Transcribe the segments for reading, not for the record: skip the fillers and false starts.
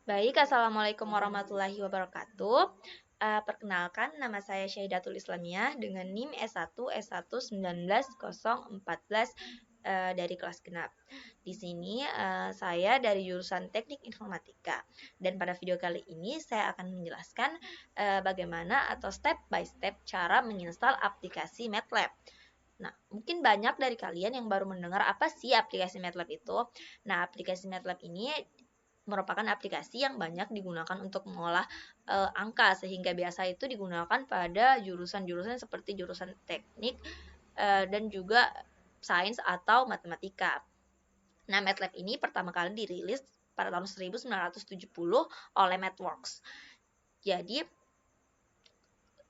Baik, Assalamualaikum warahmatullahi wabarakatuh. Perkenalkan, nama saya Syahidatul Islamiyah dengan NIM S1 S1 19 014 dari kelas genap. Di sini saya dari jurusan Teknik Informatika. Dan pada video kali ini saya akan menjelaskan bagaimana atau step by step cara menginstal aplikasi MATLAB. Nah, mungkin banyak dari kalian yang baru mendengar apa sih aplikasi MATLAB itu. Nah, aplikasi MATLAB ini merupakan aplikasi yang banyak digunakan untuk mengolah angka, sehingga biasa itu digunakan pada jurusan-jurusan seperti jurusan teknik dan juga sains atau matematika. Nah, MATLAB ini pertama kali dirilis pada tahun 1970 oleh MathWorks. Jadi,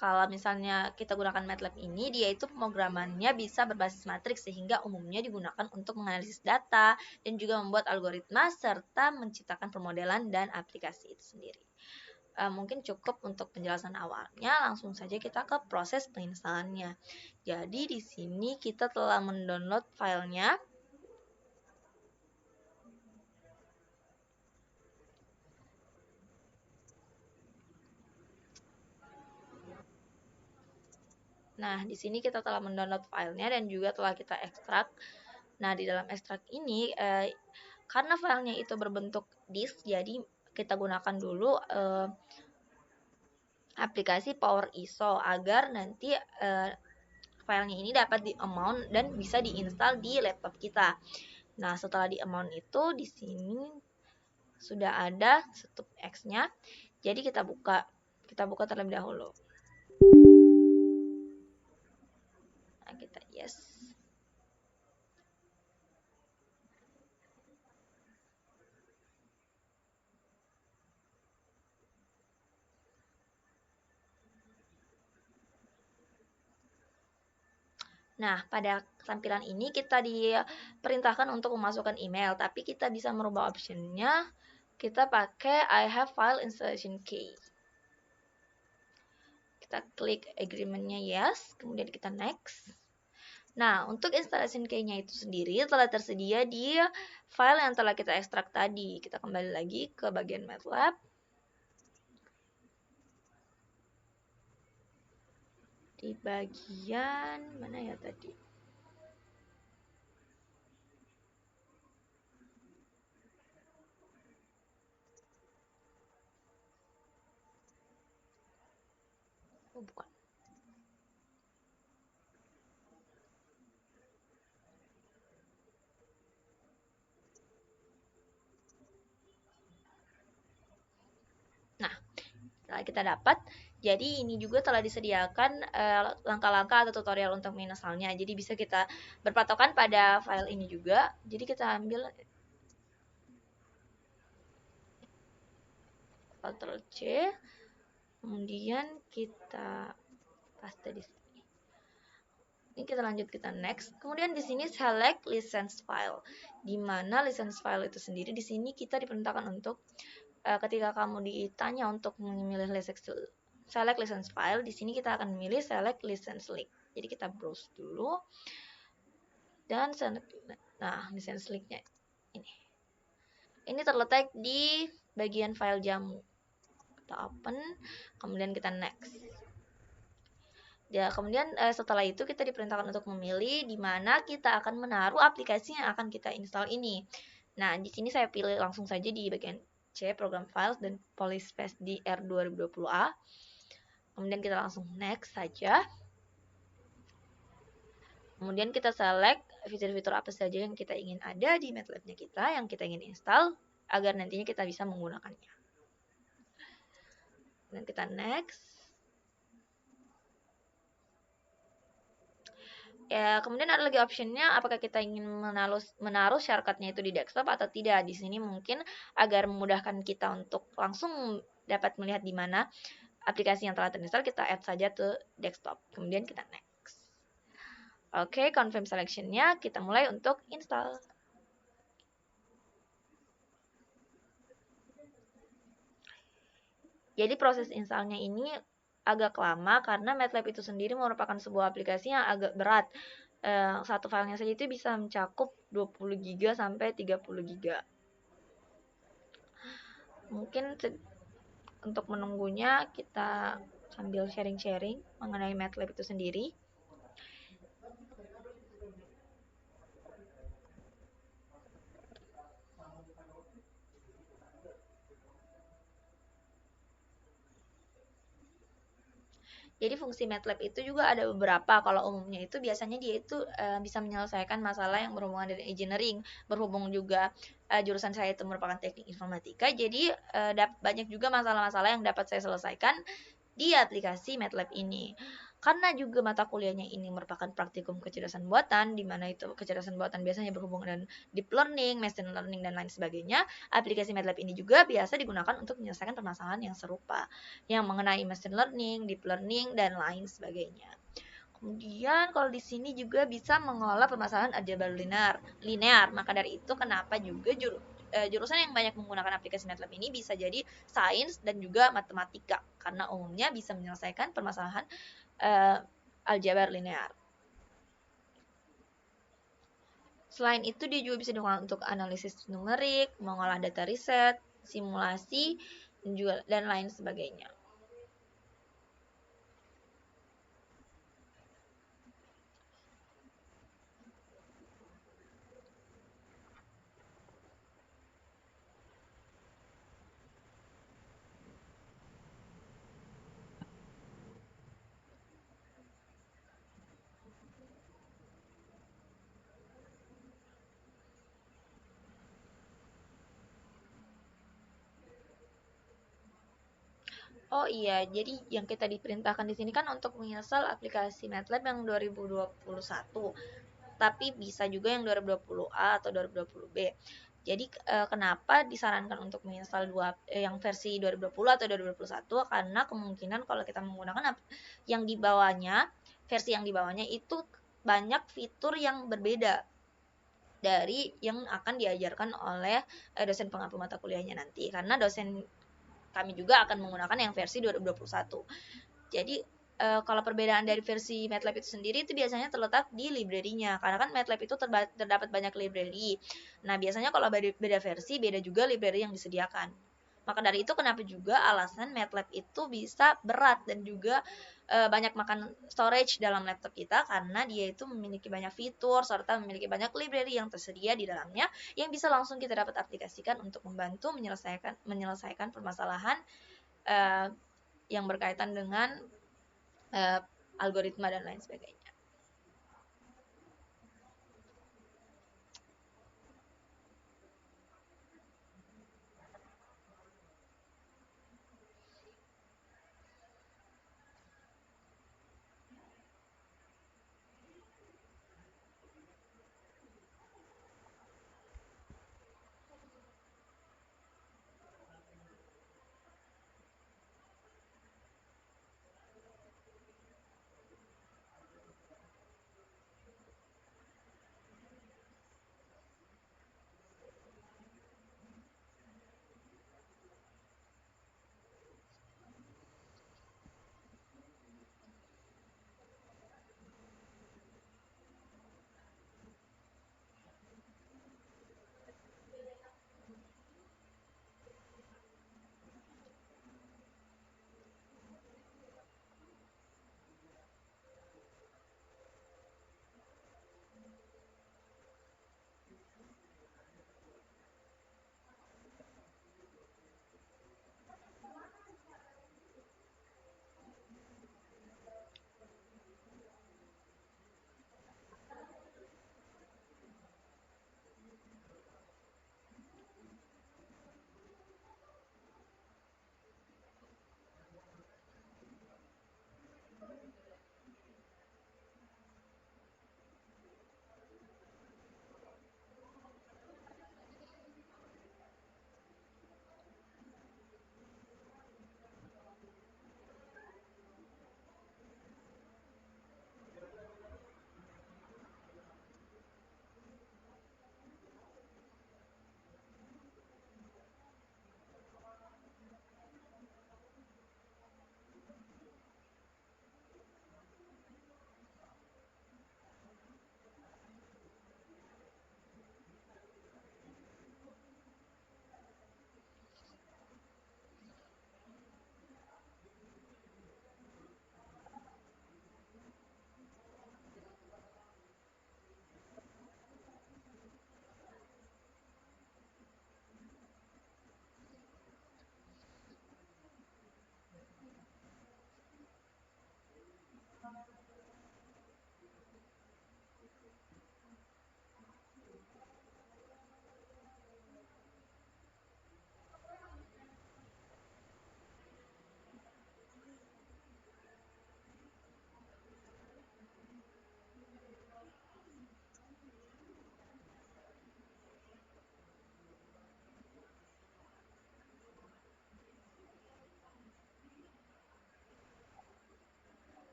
kalau misalnya kita gunakan MATLAB ini, dia itu pemrogramannya bisa berbasis matriks sehingga umumnya digunakan untuk menganalisis data dan juga membuat algoritma serta menciptakan permodelan dan aplikasi itu sendiri. Mungkin cukup untuk penjelasan awalnya, langsung saja kita ke proses penginstalannya. Jadi di sini kita telah mendownload filenya. Nah, di sini kita telah mendownload filenya dan juga telah kita ekstrak. Nah, di dalam ekstrak ini, karena filenya itu berbentuk disk, jadi kita gunakan dulu aplikasi Power ISO agar nanti filenya ini dapat di-amount dan bisa diinstal di laptop kita. Nah, setelah di-amount itu, di sini sudah ada stub X-nya. Jadi kita buka terlebih dahulu. Nah, kita yes. Nah, pada tampilan ini kita diperintahkan untuk memasukkan email, tapi kita bisa merubah optionnya. Kita pakai I have file installation key. Kita klik agreement-nya yes, kemudian kita next. Nah, untuk installation key-nya itu sendiri telah tersedia di file yang telah kita ekstrak tadi. Kita kembali lagi ke bagian MATLAB. Di bagian mana ya tadi? Oh, bukan. Nah, setelah kita dapat, jadi ini juga telah disediakan langkah-langkah atau tutorial untuk menginstalnya. Jadi bisa kita berpatokan pada file ini juga. Jadi kita ambil Ctrl C, kemudian kita paste di sini. Ini kita lanjut, kita next. Kemudian di sini select license file. Di mana license file itu sendiri di sini kita diperintahkan untuk ketika kamu ditanya untuk memilih select license file, di sini kita akan memilih select license link. Jadi kita browse dulu dan nah, license linknya ini. Ini terletak di bagian file jamu. Kita open, kemudian kita next. Ya, kemudian setelah itu kita diperintahkan untuk memilih di mana kita akan menaruh aplikasi yang akan kita install ini. Nah, di sini saya pilih langsung saja di bagian C, program files dan police space di R2020A. Kemudian kita langsung next saja. Kemudian kita select fitur-fitur apa saja yang kita ingin ada di MATLAB-nya kita, yang kita ingin install, agar nantinya kita bisa menggunakannya. Dan kita next. Ya, kemudian ada lagi optionnya apakah kita ingin menaruh shortcutnya itu di desktop atau tidak. Di sini mungkin agar memudahkan kita untuk langsung dapat melihat di mana aplikasi yang telah terinstall, kita add saja ke desktop. Kemudian kita next. Oke, confirm selection-nya, kita mulai untuk install. Jadi proses installnya ini agak lama karena MATLAB itu sendiri merupakan sebuah aplikasi yang agak berat. Satu filenya saja itu bisa mencakup 20 GB sampai 30 GB. Mungkin untuk menunggunya kita sambil sharing-sharing mengenai MATLAB itu sendiri. Jadi fungsi MATLAB itu juga ada beberapa. Kalau umumnya itu biasanya dia itu bisa menyelesaikan masalah yang berhubungan dengan engineering. Berhubung juga jurusan saya itu merupakan teknik informatika, jadi banyak juga masalah-masalah yang dapat saya selesaikan di aplikasi MATLAB ini. Karena juga mata kuliahnya ini merupakan praktikum kecerdasan buatan, di mana itu kecerdasan buatan biasanya berhubungan dengan deep learning, machine learning, dan lain sebagainya. Aplikasi MATLAB ini juga biasa digunakan untuk menyelesaikan permasalahan yang serupa, yang mengenai machine learning, deep learning, dan lain sebagainya. Kemudian kalau di sini juga bisa mengolah permasalahan aljabar linear. Maka dari itu kenapa juga jurusan yang banyak menggunakan aplikasi MATLAB ini bisa jadi sains dan juga matematika, karena umumnya bisa menyelesaikan permasalahan aljabar linear. Selain itu dia juga bisa digunakan untuk analisis numerik, mengolah data riset, simulasi, dan lain sebagainya. Oh iya, jadi yang kita diperintahkan di sini kan untuk menginstal aplikasi MATLAB yang 2021, tapi bisa juga yang 2020A atau 2020B. Jadi kenapa disarankan untuk menginstal yang versi 2020 atau 2021? Karena kemungkinan kalau kita menggunakan yang di bawahnya, versi yang di bawahnya itu banyak fitur yang berbeda dari yang akan diajarkan oleh dosen pengampu mata kuliahnya nanti. Karena dosen kami juga akan menggunakan yang versi 2021. Jadi kalau perbedaan dari versi MATLAB itu sendiri itu biasanya terletak di library-nya. Karena kan MATLAB itu terdapat banyak library. Nah, biasanya kalau beda versi, beda juga library yang disediakan. Maka dari itu kenapa juga alasan MATLAB itu bisa berat dan juga banyak makan storage dalam laptop kita, karena dia itu memiliki banyak fitur serta memiliki banyak library yang tersedia di dalamnya yang bisa langsung kita dapat aplikasikan untuk membantu menyelesaikan permasalahan uh, yang berkaitan dengan uh, algoritma dan lain sebagainya.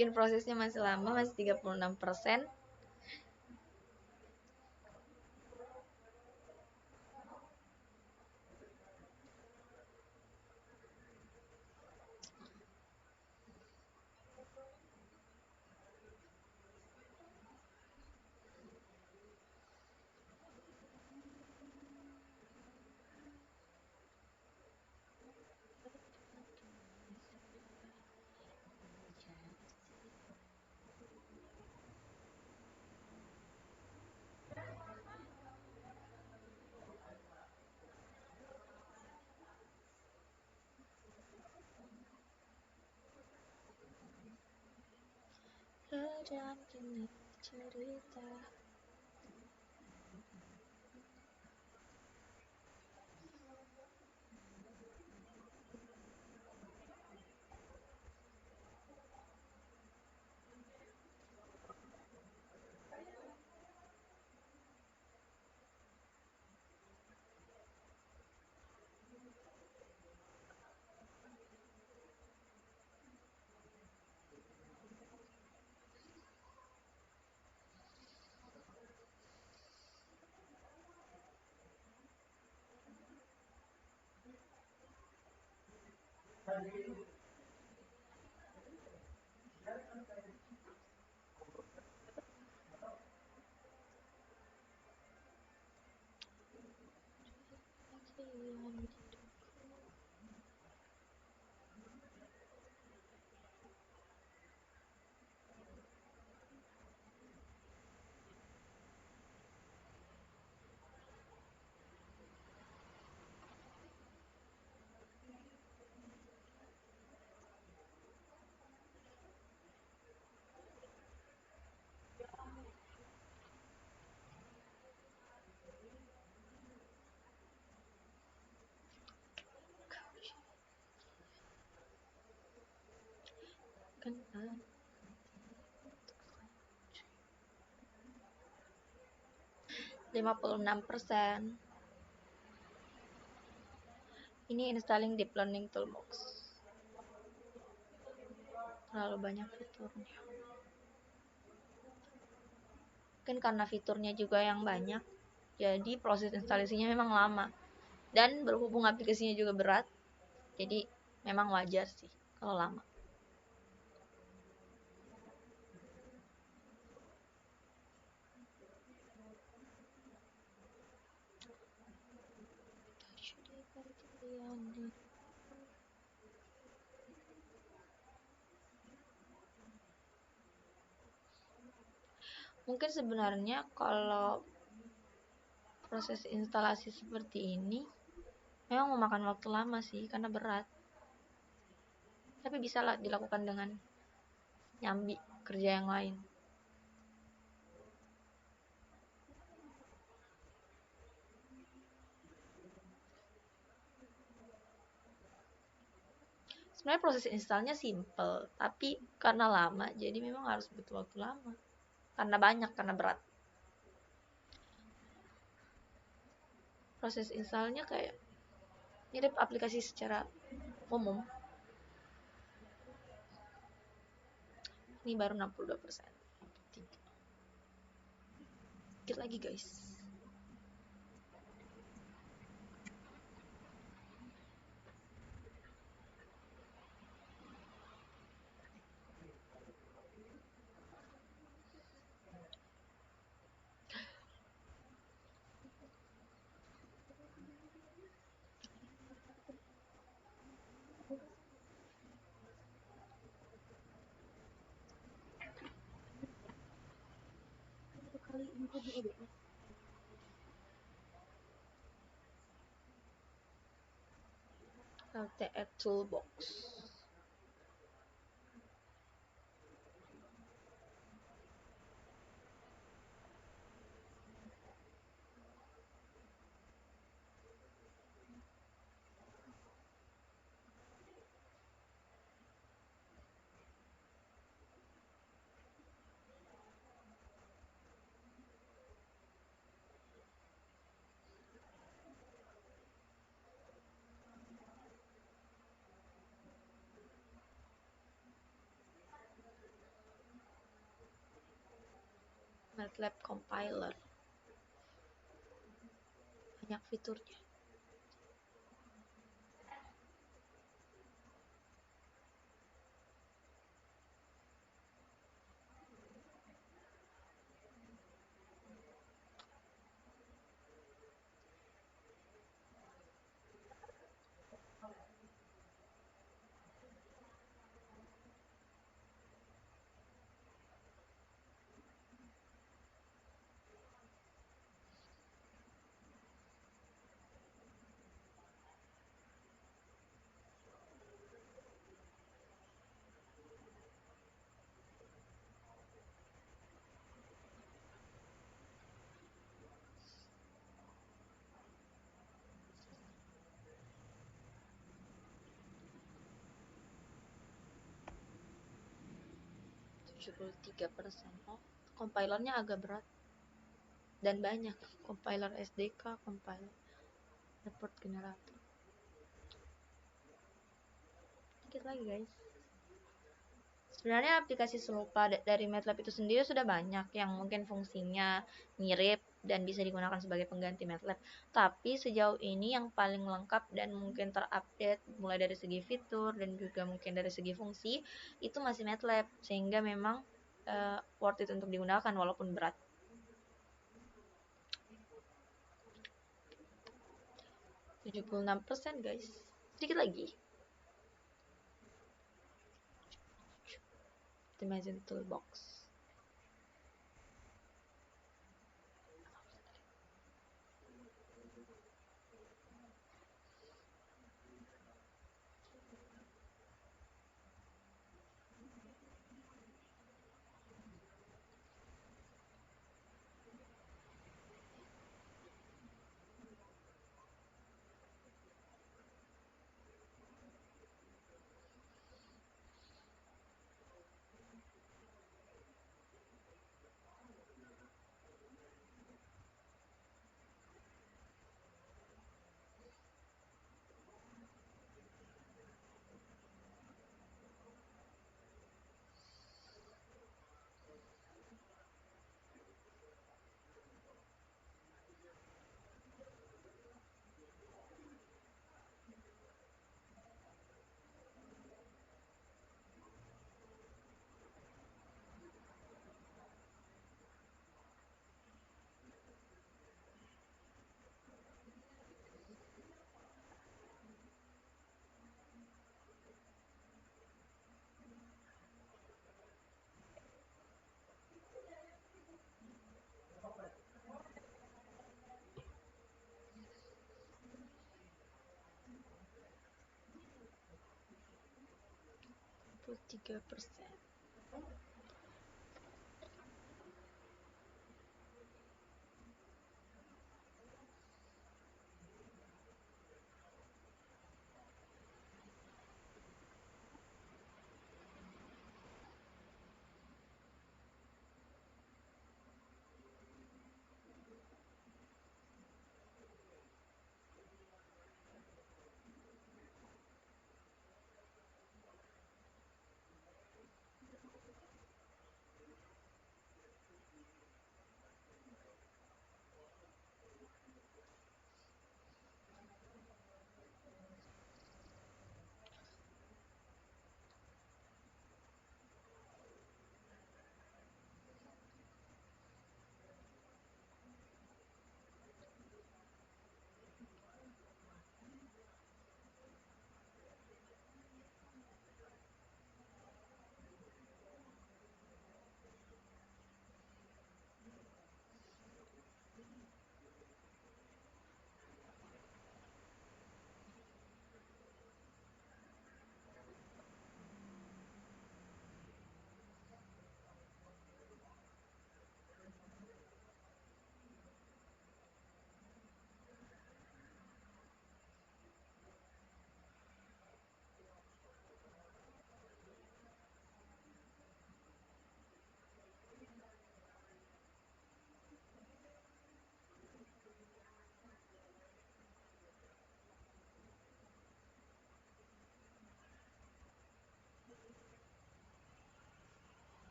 Mungkin prosesnya masih lama, masih 36%. Redam kini cerita. Kan 56%. Ini installing deep learning toolbox. Terlalu banyak fiturnya. Mungkin karena fiturnya juga yang banyak, jadi proses instalasinya memang lama. Dan berhubung aplikasinya juga berat, jadi memang wajar sih kalau lama. Mungkin sebenarnya kalau proses instalasi seperti ini memang memakan waktu lama sih karena berat. Tapi bisa lah dilakukan dengan nyambi kerja yang lain. Sebenarnya proses installnya simple, tapi karena lama, jadi memang harus butuh waktu lama. Karena banyak, karena berat. Proses installnya kayak mirip aplikasi secara umum. Ini baru 62%. Dikit lagi guys. LTE Toolbox. MATLAB compiler. Banyak fiturnya. %73. Oh, compilernya agak berat dan banyak. Compiler SDK, compiler report generator. Dikit lagi guys. Sebenarnya aplikasi serupa dari MATLAB itu sendiri sudah banyak yang mungkin fungsinya mirip dan bisa digunakan sebagai pengganti MATLAB. Tapi sejauh ini yang paling lengkap dan mungkin terupdate mulai dari segi fitur dan juga mungkin dari segi fungsi itu masih MATLAB, sehingga memang worth it untuk digunakan walaupun berat. 76% guys. Sedikit lagi. Optimizing toolbox. %.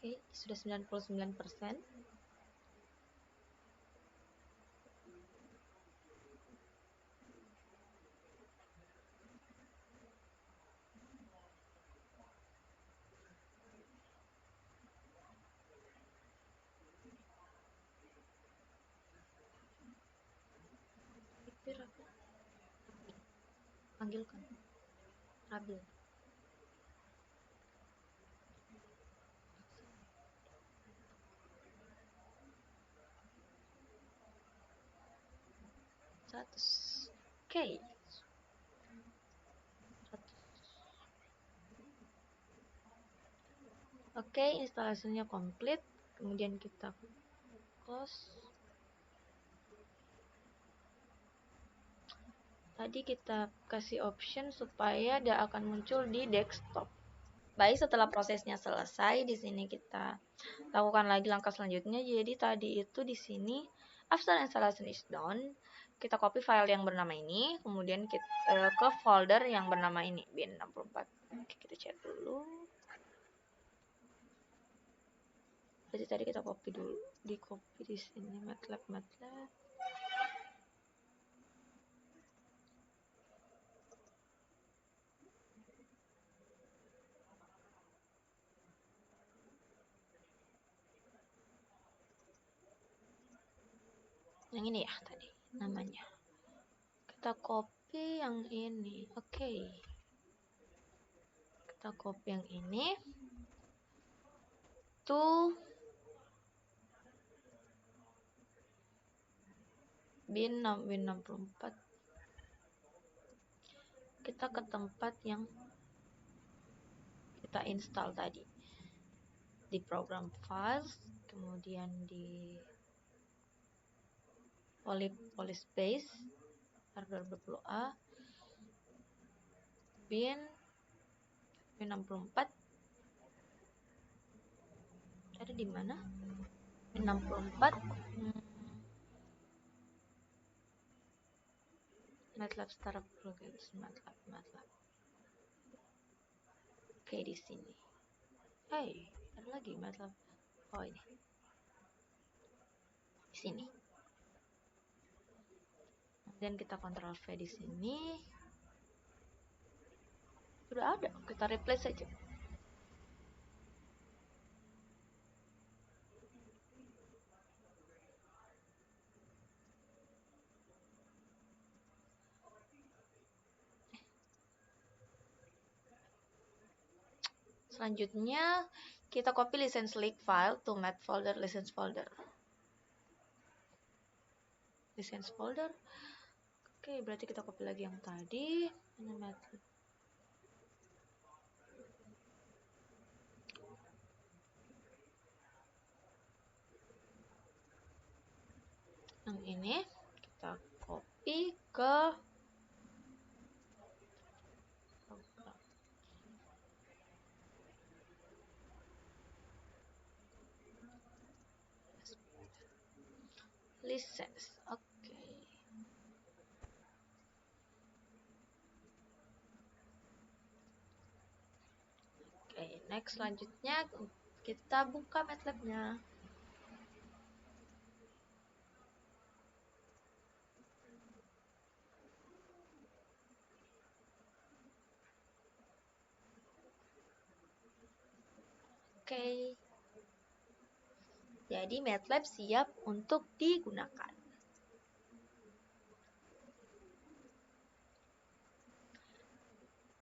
Oke, sudah 99%. Panggilkan Rabil. Oke. Oke, instalasinya komplit. Kemudian kita close. Tadi kita kasih option supaya dia akan muncul di desktop. Baik, setelah prosesnya selesai, di sini kita lakukan lagi langkah selanjutnya. Jadi tadi itu di sini after installation is done, kita copy file yang bernama ini, kemudian kita ke folder yang bernama ini, bin64. Oke, kita chat dulu. Jadi tadi kita copy dulu, di copy di sini MATLAB. Yang ini ya tadi namanya. Kita copy yang ini. Oke. Kita copy yang ini. To bin 64. Kita ke tempat yang kita install tadi. Di program files, kemudian di polyspace R20A bin 64 ada di mana? Bin 64 MATLAB Startup Programs MATLAB. Oke, di sini. Hey, ada lagi MATLAB. Oh, ini. Di sini. Kemudian kita Ctrl V di sini. Sudah ada, kita replace saja. Selanjutnya kita copy license link file to mat folder, license folder. Oke, berarti kita copy lagi yang tadi. Yang ini kita copy ke license. Oke. Oke, next selanjutnya kita buka MATLAB-nya. Oke. Jadi MATLAB siap untuk digunakan.